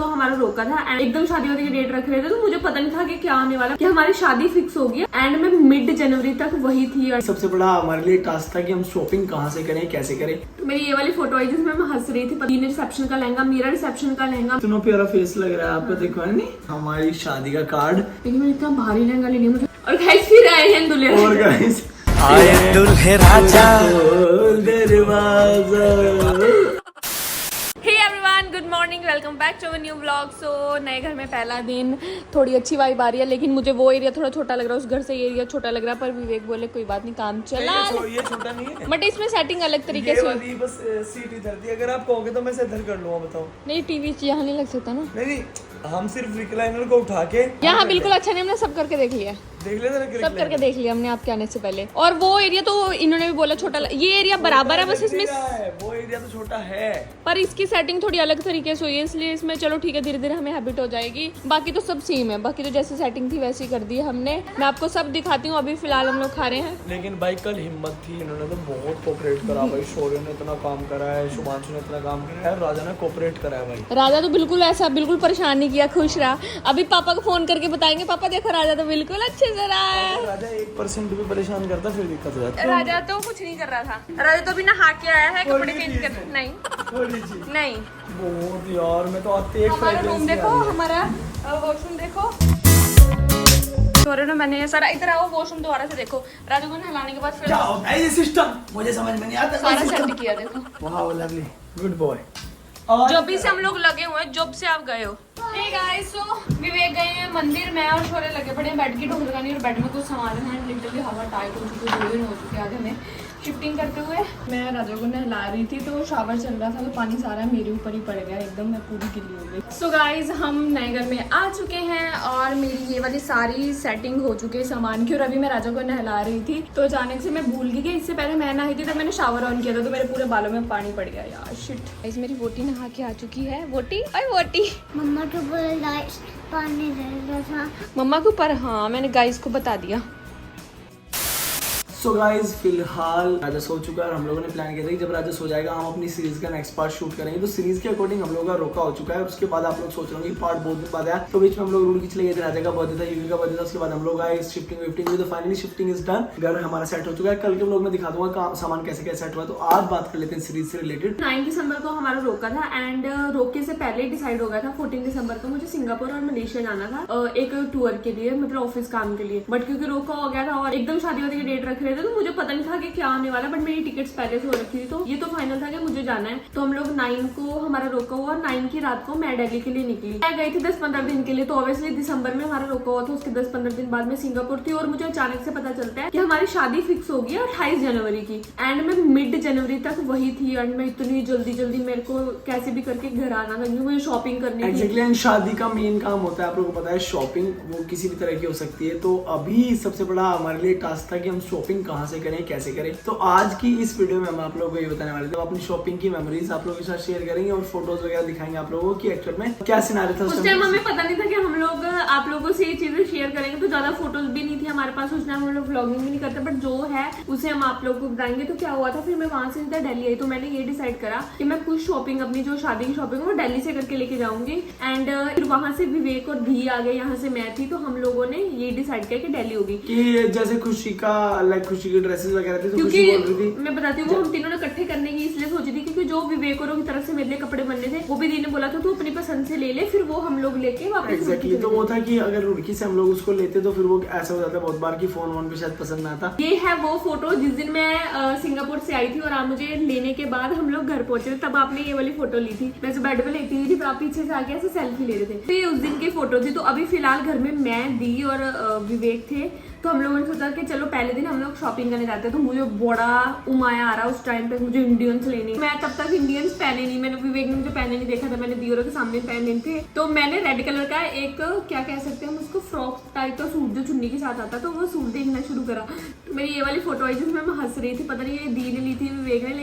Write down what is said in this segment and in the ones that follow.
को हमारा रोका था एंड एकदम शादी वादी की डेट रख रहे थे, तो मुझे पता नहीं था कि क्या आने वाला, कि हमारी शादी फिक्स हो गई एंड मैं मिड जनवरी तक वही थी। और सबसे बड़ा हमारे लिए टास्क था कि हम शॉपिंग कहाँ से करें, कैसे करें। तो मेरी ये वाली फोटो आई जिसमें मैं हंस रही थी, पति ने रिसेप्शन का लहंगा, मेरा रिसेप्शन का लहंगा। इतना प्यारा फेस लग रहा है आपको, देखो है नहीं हमारी शादी का कार्ड। लेकिन मैंने इतना भारी लहंगा ले लिया मुझे। और गाइस फिर आए हैं दुल्हे। और गाइस आए दुल्हे राजा दरवाजा। Good morning, welcome back to a new vlog. So नए घर में पहला दिन, थोड़ी अच्छी वाइब आ रही है, लेकिन मुझे वो एरिया थोड़ा छोटा लग रहा है, उस घर से ये एरिया छोटा लग रहा है। पर विवेक बोले कोई बात नहीं, काम चला। ये छोटा नहीं है बट इसमें सेटिंग अलग तरीके से वाली बस सीट इधर थी। अगर आप कहोगे तो मैं इधर कर लूंगा, बताओ। नहीं, टीवी यहाँ नहीं लग सकता ना। नहीं हम सिर्फ रिक्लाइनर को उठा के यहाँ बिल्कुल अच्छा नहीं, हमने सब करके देख लिया, देख लेते ना, सब करके देख लिया हमने आपके आने से पहले। और वो एरिया तो इन्होंने भी बोला छोटा, ये एरिया बराबर है, बस इसमें वो एरिया तो छोटा है, पर इसकी सेटिंग थोड़ी अलग तरीके से हुई है, इसलिए इसमें चलो ठीक है, धीरे धीरे हमें हैबिट हो जाएगी। बाकी तो सब सेम है, बाकी तो जैसी सेटिंग थी वैसी कर दी है हमने। मैं आपको सब दिखाती हूँ। अभी फिलहाल हम लोग खा रहे हैं। लेकिन भाई कल हिम्मत थी, इन्होंने तो बहुत कोऑपरेट करा भाई। शौर्य ने इतना काम करा है, शुभांशु ने इतना काम करा है, राजा ने कोऑपरेट करा है भाई। राजा तो बिल्कुल ऐसा बिल्कुल परेशान नहीं किया, खुश रहा। अभी पापा को फोन करके बताएंगे, पापा देखो राजा तो बिल्कुल अच्छे से रहा है। राजा 1% भी परेशान करता फिर दिक्कत हो जाती। राजा तो कुछ नहीं कर रहा था, राजा तो अभी नहा के आया है, कपड़े चेंज कर। नहीं नहीं, बहुत यार, मैं तो आते एक हमारा रूम देखो, हमारा वॉशरूम देखो। मैंने सारा इधर आओ, वॉशरूम दोबारा से देखो। राजू को नहलाने के बाद फिर क्या होता है ये सिस्टम, मुझे समझ में नहीं आता। सारा सेट किया देखो। वाह लवली, गुड बॉय। जब भी से हम लोग लगे हुए हैं, जब से आप गए हो। Hey guys, so विवेक गए हैं मंदिर, मैं और शौर्य लगे पड़े हैं बेड की ढोल लगानी, और बेड में कुछ सामान है। लिटरली हवा टाइट हो चुकी है, 2 दिन हो चुके आज हमें शिफ्टिंग करते हुए। मैं राजा को नहला रही थी, तो शावर चल रहा था, तो पानी सारा मेरे ऊपर ही पड़ गया एकदम, मैं पूरी गिल्ली हो गई। सो गाइज, हम नए घर में आ चुके हैं और मेरी ये वाली सारी सेटिंग हो चुकी है सामान की। और अभी मैं राजा को नहला रही थी, तो अचानक से मैं भूल गई कि इससे पहले मैं नहाई थी, तो मैंने शावर ऑन किया था, तो मेरे पूरे बालों में पानी पड़ गया यार, शिट। गाइस, मेरी वोटी नहा के आ चुकी है। वोटी और वोटी मम्मा के ऊपर लाइट पानी दे रहा था। मम्मा के ऊपर, हाँ मैंने गाइस को बता दिया। सो गाइज, फिलहाल राजा सो चुका है और हम लोगों ने प्लान किया था कि जब राजा सो जाएगा हम अपनी सीरीज का नेक्स्ट पार्ट शूट करेंगे। तो सीरीज के अकॉर्डिंग हम लोग का रोका हो चुका है। उसके बाद आप लोग सोच रहे होंगे पार्ट बहुत दिन बाद आया, तो बीच में हम लोग रूल की चले गए थे। राजा का बर्थडे था, यूवी का बर्थडे था, उसके बाद हम लोग आए शिफ्टिंग विफ्टिंग हुई, तो फाइनली शिफ्टिंग इज डन। घर हमारा सेट हो चुका है। कल के ब्लॉग में दिखा दूंगा सामान कैसे कैसे सेट हुआ। तो आज बात कर लेते हैं सीरीज से रिलेटेड। 9 दिसंबर को हमारा रोका था एंड रोके से पहले ही डिसाइड हो गया था 14 दिसंबर को मुझे सिंगापुर और मलेशिया जाना था एक टूर के लिए, मतलब ऑफिस काम के लिए। बट क्योंकि रोका हो गया था और एकदम शादी वादी की डेट रख रहे थे, तो मुझे पता नहीं था कि क्या आने वाला। बट मेरी टिकट्स पहले से हो रखी थी, तो ये तो फाइनल था कि मुझे जाना है। तो हम लोग 9 को हमारा रोका हुआ और 9 की रात को मैं दिल्ली के लिए निकली। मैं गई थी 10-15 दिन के लिए, तो ऑब्वियसली दिसंबर में हमारा रोका हुआ था, उसके 10-15 दिन बाद में सिंगापुर थी। और मुझे अचानक से पता चलता है कि हमारी शादी फिक्स हो गई 28 जनवरी की एंड मैं मिड जनवरी तक वही थी। एंड मैं इतनी जल्दी मेरे को कैसे भी करके घर आना था, क्योंकि मुझे शॉपिंग करनी थी। एग्जैक्टली, शादी का मेन काम होता है, आप लोगों को पता है, शॉपिंग। वो किसी भी तरह की हो सकती है। तो अभी सबसे बड़ा हमारे लिए टास्क था कि हम शॉपिंग कहाँ से करें, कैसे करें। तो आज की इस वीडियो में हम आप लोगों को ये बताने वाले थे, अपनी शॉपिंग की मेमोरीज आप लोगों के साथ शेयर करेंगे और फोटोज वगैरह दिखाएंगे आप लोगों की एक्चुअल में क्या सिनेरियो था। उस टाइम हमें पता नहीं था कि हम लोग आप लोगों से ये चीजें शेयर करेंगे, तो ज्यादा फोटोज भी नहीं थी हमारे पास उस टाइम, हम लोग व्लॉगिंग भी नहीं करते। बट जो है उसे हम आप लोगों को बताएंगे। तो क्या हुआ था, फिर मैं वहां से सीधा दिल्ली आई, तो मैंने ये डिसाइड करा कि मैं कुछ शॉपिंग अपनी जो शादी की शॉपिंग है वो दिल्ली से करके लेके जाऊंगी। एंड फिर वहां से विवेक और धी आ गए, यहाँ से मैं थी, तो हम लोगों ने ये डिसाइड किया कि दिल्ली होगी। कि जैसे खुशी का खुशी की ड्रेसेस वगैरह थी, तो क्योंकि खुशी बोल रही थी, मैं बताती हूँ, वो हम तीनों ने इकट्ठे करने की इसलिए सोची थी क्योंकि जो विवेक और की तरफ से मेरे लिए कपड़े बनने थे, वो भी दी ने बोला था तू अपनी पसंद से ले ले, फिर वो हम लोग लेके वापस। एग्जैक्टली, तो वो था कि अगर रुड़की से हम लोग उसको लेते तो फिर वो ऐसा हो जाता बहुत बार की फोन वोन पे शायद पसंद ना आता। ये है वो फोटो जिस दिन मैं सिंगापुर से आई थी और आप मुझे लेने के बाद हम लोग घर पहुंचे, तब आपने ये वाली फोटो ली थी। मैं बेड पे लेती हुई थी, आप पीछे से आके ऐसे सेल्फी ले रहे थे, तो ये उस दिन की फोटो थी। तो अभी फिलहाल घर में मैं, दी और विवेक थे, तो हम लोगों ने सोचा कि चलो पहले दिन हम लोग शॉपिंग करने जाते हैं। तो मुझे बड़ा उमाया आ रहा उस टाइम पे, मुझे इंडियंस लेनी। मैं तब तक इंडियंस पहने नहीं, मैंने विवेक ने मुझे पहने नहीं देखा था, मैंने दियोरों के सामने पहने थे। तो मैंने रेड कलर का एक, क्या कह सकते हैं हम उसको, फ्रॉक टाइप का सूट जो चुन्नी के साथ आता, तो वो सूट देखना शुरू करा। तो मेरी ये वाली फोटो आई जिसमें मैं हंस रही थी, पता नहीं ये दी ने ली थी विवेक ने,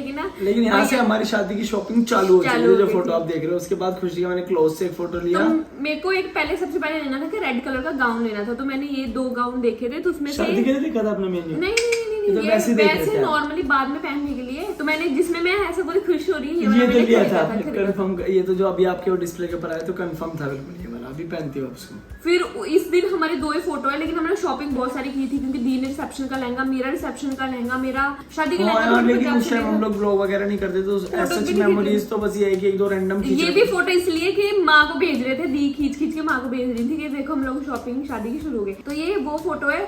लेकिन यहाँ से हमारी शादी की शॉपिंग चालू हो चुकी है। जो फोटो आप देख रहे हो, उसके बाद खुशी का मैंने क्लोज से एक फोटो लिया। तो मेरे को एक पहले सबसे पहले लेना था कि रेड कलर का गाउन लेना था, तो मैंने ये 2 गाउन देखे थे, तो उसमें से शादी के लिए देखा था अपना मेन्यू? नहीं ये तो ये वैसे ही देख रहे वैसे थे आप। नॉर्मली बाद में पहनने के लिए, तो मैंने जिसमें मैं ऐसा बोली खुश हो रही है ये वाला तो मैंने लिया खरीदा था खरीदा। कंफर्म, ये तो जो अभी आपके वो डिस्प्ले के ऊपर आया तो कंफर्म था बिल्कुल ये वाला, अभी पहनती हो आप उसको। फिर इस दिन हमारी 2 ही फोटो है, लेकिन हमने शॉपिंग बहुत सारी की थी क्योंकि दी ने रिसेप्शन का लहंगा, मेरा रिसेप्शन का लहंगा, मेरा शादी का हाँ लहंगा। यार, तो लेकिन पंजाब उस से टाइम हम लेकर- लोग ब्लॉग वगैरह नहीं करते तो फोटोज सच भी नहीं मेमोरीज तो बस ये है कि एक दो रैंडम ये भी फोटो इसलिए कि माँ को भेज रहे थे, दी खींच खींच के माँ को भेज रही थी कि देखो हम लोग शॉपिंग शादी की शुरू हो गई। तो ये वो फोटो है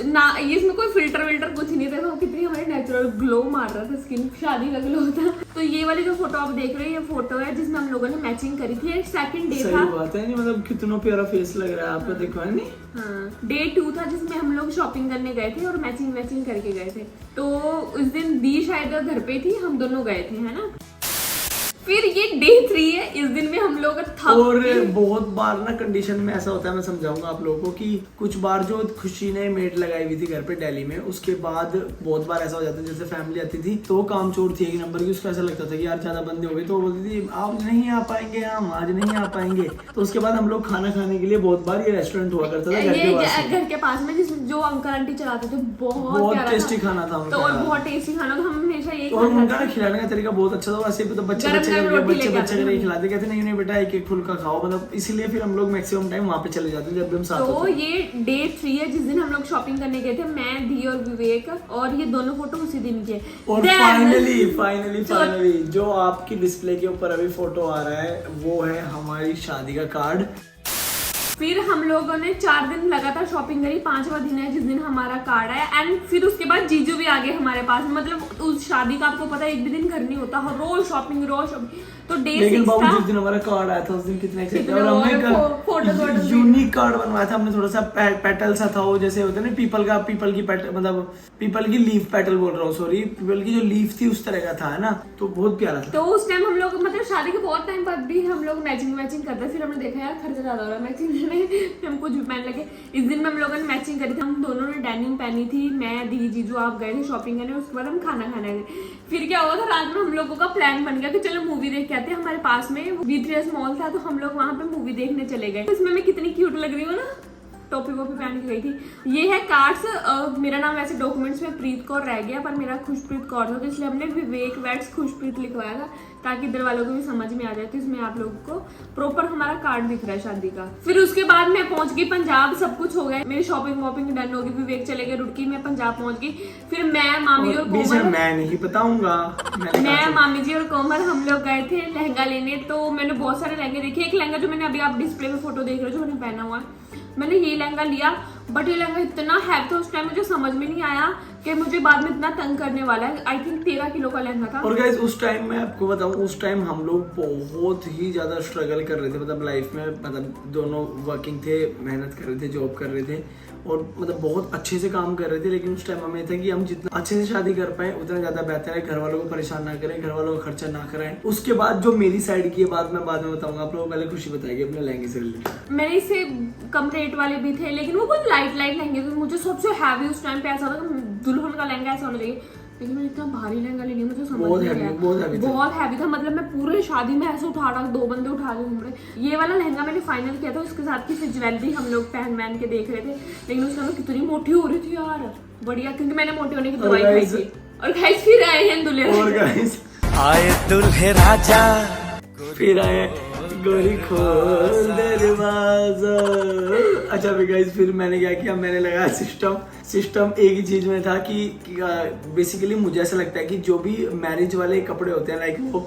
ना, ये इसमें कोई फिल्टर विल्टर कुछ नहीं था, तो कितनी हमारी नेचुरल ग्लो मार रहा था स्किन, शादी का ग्लो था। तो ये वाली जो फोटो आप देख रहे हो ये फोटो है जिसमें हम लोगों ने मैचिंग करी थी। एक सेकंड डे सही था, बात है, नहीं मतलब कितना प्यारा फेस लग रहा है आपका, देखो है नहीं। हाँ डे 2 था जिसमें हम लोग शॉपिंग करने गए थे और मैचिंग मैचिंग करके गए थे। तो उस दिन दी शायद घर पे थी, हम दोनों गए थे, है ना। फिर ये डे 3 है, इस दिन में हम लोग थक और के- बहुत बार ना कंडीशन में ऐसा होता है, मैं समझाऊंगा आप लोगों को कि कुछ बार जो खुशी ने मेड लगाई हुई थी घर पे दिल्ली में, उसके बाद बहुत बार ऐसा हो जाता है जैसे फैमिली आती थी तो वो काम चोर थी एक नंबर की, उसको ऐसा लगता था कि यार ज्यादा बंदे हो गए, तो वो बोलती थी आप नहीं आ पाएंगे, हम आज नहीं आ पाएंगे। तो उसके बाद हम लोग खाना खाने के लिए बहुत बार ये रेस्टोरेंट हुआ करता था घर के पास में। घर के पास में जो अंकल आंटी चलाते थे, बहुत बहुत प्यारा टेस्टी था। खाना था तो और उनका, बहुत टेस्टी खाना था, हम हमेशा यही और उनका खाते ना थे। खिलाने का तरीका बहुत अच्छा था। वैसे भी तो बच्चे गरम बच्चे गरम करके रोटी बच्चे लेके बच्चे आते करके थे। खिलाते, कहते नहीं नहीं बेटा एक एक फुल्का खाओ, मतलब इसीलिए फिर हम लोग मैक्सिमम टाइम वहाँ पे चले जाते जब भी हम साथ तो होते। ये डे 3 है जिस दिन हम लोग शॉपिंग करने गए थे, मैं, दी और विवेक, और ये दोनों फोटो उसी दिन की है। और Then- फाइनली जो आपकी डिस्प्ले के ऊपर अभी फोटो आ रहा है वो है हमारी शादी का कार्ड। फिर हम लोगों ने 4 दिन लगातार शॉपिंग करी, 5वां दिन है जिस दिन हमारा कार्ड आया। एंड फिर उसके बाद जीजू भी आ गए हमारे पास, मतलब उस शादी का आपको पता है एक भी दिन घर नहीं होता, रोज शॉपिंग। तो डे 6 लेकिन बाबू था। जिस दिन हमारा कार्ड आया था उस दिन कितने एक्साइटेड, कितने और हमने फोटो यूनिक कार्ड बनवाया था हमने, थोड़ा सा पेटल सा था वो, जैसे होता है ना पीपल की पेटल, मतलब पीपल की लीफ पेटल बोल रहा हूँ, सॉरी, पीपल की जो लीफ थी उस तरह का था, है ना, तो बहुत प्यारा था। तो उस टाइम हम लोग मतलब शादी के बहुत टाइम बाद भी हम लोग मैचिंग करते थे। फिर हमने देखा यार खर्चा ज्यादा हो रहा है मैचिंग में, हम कुछ भी पहन लगे। इस दिन में हम लोगों ने मैचिंग करी थी, हम दोनों ने डेनिम पहनी थी, मैं, दी, जीजू आप गए थे शॉपिंग करने, उसके बाद हम खाना खाने गए। फिर क्या हुआ था, रात में हम लोगों का प्लान बन गया कि चलो मूवी देख के आते हैं। हमारे पास में V3S मॉल था, तो हम लोग वहां पे मूवी देखने चले गए। इसमें मैं कितनी क्यूट लग रही हूँ ना, टोपी वोपी पहन के गई थी। ये है कार्ड्स, मेरा नाम वैसे डॉक्यूमेंट्स में प्रीत कौर रह गया, पर मेरा खुशप्रीत कौर था, तो इसलिए हमने विवेक वेट्स खुशप्रीत लिखवाया था ताकि इधर वालों को भी समझ में आ जाए। तो इसमें आप लोगों को प्रॉपर हमारा कार्ड दिख रहा है शादी का। फिर उसके बाद मैं पहुंच गई पंजाब, सब कुछ हो गया, मेरी शॉपिंग वॉपिंग डन होगी, विवेक चले गए रुड़की, मैं पंजाब पहुंच गई। फिर मैं, मामी और बीच में कोमल, मैं नहीं बताऊंगा, मैं, मामी जी और कोमल हम लोग गए थे लहंगा लेने। तो मैंने बहुत सारे लहंगे देखे। एक लहंगा जो मैंने अभी आप डिस्प्ले में फोटो देख रहे हो जो मैंने पहना हुआ है, मैंने ये लहंगा लिया, बट ये लहंगा इतना हैवी था उस टाइम, मुझे समझ में नहीं आया कि मुझे बाद में इतना तंग करने वाला है। आई थिंक 13 किलो का लहंगा था। और गाइस उस टाइम मैं आपको बताऊं, उस टाइम हम लोग बहुत ही ज्यादा स्ट्रगल कर रहे थे, मतलब लाइफ में, मतलब दोनों वर्किंग थे, मेहनत कर रहे थे, जॉब कर रहे थे, और मतलब बहुत अच्छे से काम कर रहे थे। लेकिन उस टाइम हमें था कि हम जितना अच्छे से शादी कर पाए उतना ज्यादा बेहतर है, घर वालों को परेशान ना करें, घर वालों को खर्चा ना कराएं। उसके बाद जो मेरी साइड की बात मैं बाद में बताऊंगा आप लोगों को, पहले खुशी बताएगी अपने लहंगे से रिलेटेड। मेरे इससे कम रेट वाले भी थे, लेकिन वो बहुत लाइट लहंगे थे। मुझे सबसे हैवी उस टाइम पे ऐसा था कि दुल्हन का लहंगा ऐसा होना चाहिए, लेकिन मैंने इतना भारी लहंगा ले लिया, मुझे समझ बहुत नहीं हैवी, आया। बहुत हैवी था, मतलब मैं पूरे शादी में ऐसे उठा रहा, 2 बंदे उठा रहे घूम रहे। ये वाला लहंगा मैंने फाइनल किया था, उसके साथ की फिर ज्वेलरी हम लोग पहन के देख रहे थे, लेकिन उस समय कितनी मोटी हो रही थी यार, बढ़िया, क्योंकि मैंने मोटे होने की दवाई खाई थी। और गाइस फिर आए हैं दूल्हे, और गाइस आए दुल्हे राजा, फिर आए गोरी खोल दरवाजा। अच्छा भी गाइस, फिर मैंने क्या किया, मैंने लगाया सिस्टम एक ही चीज में था कि बेसिकली मुझे ऐसा लगता है कि जो भी मैरिज वाले कपड़े होते हैं, लाइक वो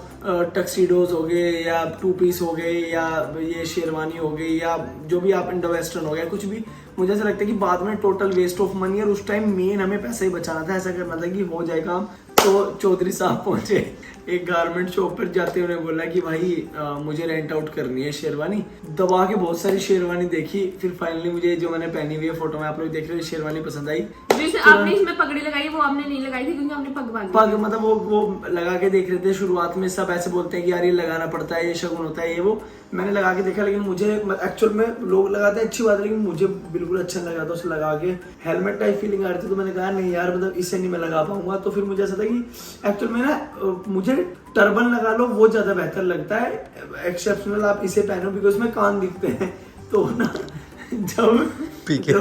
टक्सीडोज हो गए या 2 पीस हो गए या ये शेरवानी हो गई या जो भी आप इंडो वेस्टर्न हो गया, कुछ भी, मुझे ऐसा लगता है कि बाद में टोटल वेस्ट ऑफ मनी, और उस टाइम मेन हमें पैसा ही बचाना था, ऐसा करना था कि हो जाएगा। तो चौधरी साहब पहुंचे एक गारमेंट शॉप पर, जाते हुए बोला कि भाई मुझे रेंट आउट करनी है शेरवानी। दबा के बहुत सारी शेरवानी देखी, फिर फाइनली मुझे जो मैंने पहनी हुई है फोटो में आप लोग देख रहे हो, शेरवानी पसंद आई। जैसे आपने इसमें पगड़ी लगाई वो आपने नहीं लगाई थी क्योंकि आपने पग बांधी। पग मतलब वो लगा के देख रहे थे, शुरुआत में सब ऐसे बोलते हैं कि यार ये लगाना पड़ता है, ये शगुन होता है, ये वो। मैंने लगा के देखा, लेकिन मुझे एक्चुअल में लोग लगाते हैं अच्छी बात है, लेकिन मुझे बिल्कुल अच्छा नहीं लगा था। उसे लगा के हेलमेट टाइप फीलिंग आ रही थी, तो मैंने कहा नहीं यार, मतलब इससे नहीं मैं लगा पाऊंगा। तो फिर मुझे ऐसा था कि एक्चुअल में ना मुझे टर्बन लगा लो वो ज्यादा बेहतर लगता है, एक्सेप्शनल आप इसे पहनो बिकॉज में कान दिखते हैं, तो ना जब पीके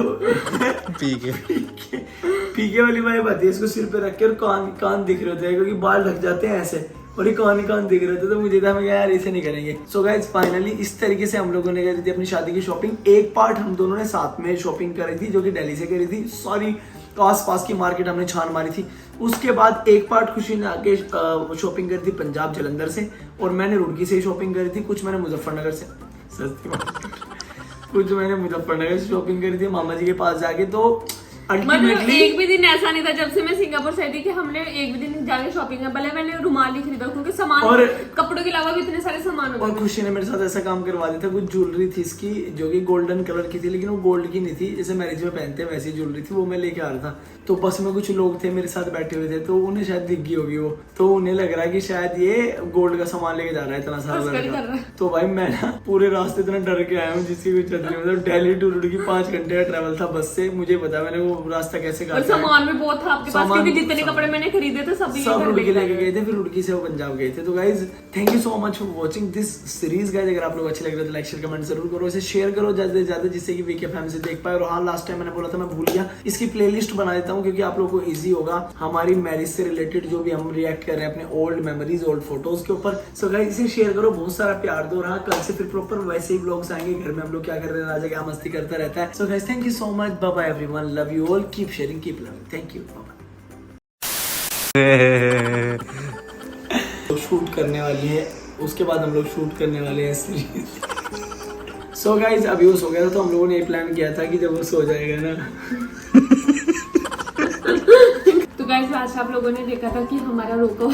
पीके वाली वाइब आती है, इसको सिर पे रख के और कान दिख रहे होते हैं क्योंकि बाल ढक जाते हैं ऐसे, और ये कान दिख रहे थे, तो मुझे था मैं यार ऐसे नहीं करेंगे। सो गाइस फाइनली इस तरीके से हम लोगों ने करी थी अपनी शादी की शॉपिंग। एक पार्ट हम दोनों ने साथ में शॉपिंग करी थी जो कि दिल्ली से करी थी, सॉरी आस पास की मार्केट हमने छान मारी थी। उसके बाद एक पार्ट खुशी ने आके शॉपिंग करी थी पंजाब जलंधर से, और मैंने रुड़की से ही शॉपिंग करी थी, कुछ मैंने मुजफ्फरनगर से, सस्ती कुछ मैंने मुजफ्फरनगर से शॉपिंग करी थी मामा जी के पास जाके। तो मतलब अल्टीमेटली एक भी दिन ऐसा नहीं था जब से मैं सिंगापुर से आई थी कि हमने एक भी दिन जाके शॉपिंग किया। भले मैंने रुमाल ही खरीदा क्योंकि सामान और कपड़ों के अलावा भी इतने सारे सामान होते और थे। खुशी ने मेरे साथ ऐसा काम करवा दिया था, कुछ ज्वेलरी थी इसकी जो कि गोल्डन कलर की थी, लेकिन वो गोल्ड की नहीं थी, जैसे मैरिज में पहनते हैं वैसी ज्वेलरी थी, वो मैं लेके आ रहा था। तो बस में कुछ लोग थे मेरे साथ बैठे हुए थे, तो उन्हें शायद दिख गई होगी वो, तो उन्हें लग रहा है कि शायद ये गोल्ड का सामान लेके जा रहा है इतना सारा तस्करी कर रहा लड़का। है। तो भाई मैं ना पूरे रास्ते इतना डर के आया हूँ जिसकी कुछ चल रही, मतलब दिल्ली टू रुड़की 5 घंटे का ट्रैवल था बस से, मुझे पता मैंने वो रास्ता कैसे और काटा है। सामान भी बहुत था आपके पास सामान- क्योंकि जितने सामान- कपड़े मैंने खरीदे थे सभी सब घर रुड़की में लेके गए थे, फिर रुड़की से वो पंजाब गए थे। तो guys thank you so much for watching this series guys. अगर आप लोग अच्छे लग रहे हो तो लाइक शेयर कमेंट जरूर करो, इसे शेयर करो ज्यादा से ज्यादा जिससे कि वीके फैमिली से देख पाए। और हाँ लास्ट टाइम मैंने बोला था मैं भूल गया, इसकी प्लेलिस्ट बना देता हूँ क्योंकि आप लोगों को इजी होगा हमारी मैरिज से रिलेटेड जो भी हम रिएक्ट कर रहे हैं अपने ओल्ड मेमोरीज ओल्ड फोटोज के ऊपर। सो गाइज इसे शेयर करो, बहुत सारा प्यार दो। रहा कल से फिर प्रॉपर वैसे ही ब्लॉग्स आएंगे, घर में हम लोग क्या कर रहे हैं, राजा क्या मस्ती करता रहता है। So guys thank you so much, bye bye everyone, love you all, keep sharing keep loving, thank you, bye. तो शूट करने वाली है, उसके बाद हम लोग शूट करने वाले हैं सीरीज। सो गाइज अभी वो सो गया था, तो हम लोगों ने ये प्लान किया था कि जब वो सो जाएगा ना तो गाइस लास्ट आप लोगों ने देखा था कि हमारा रोका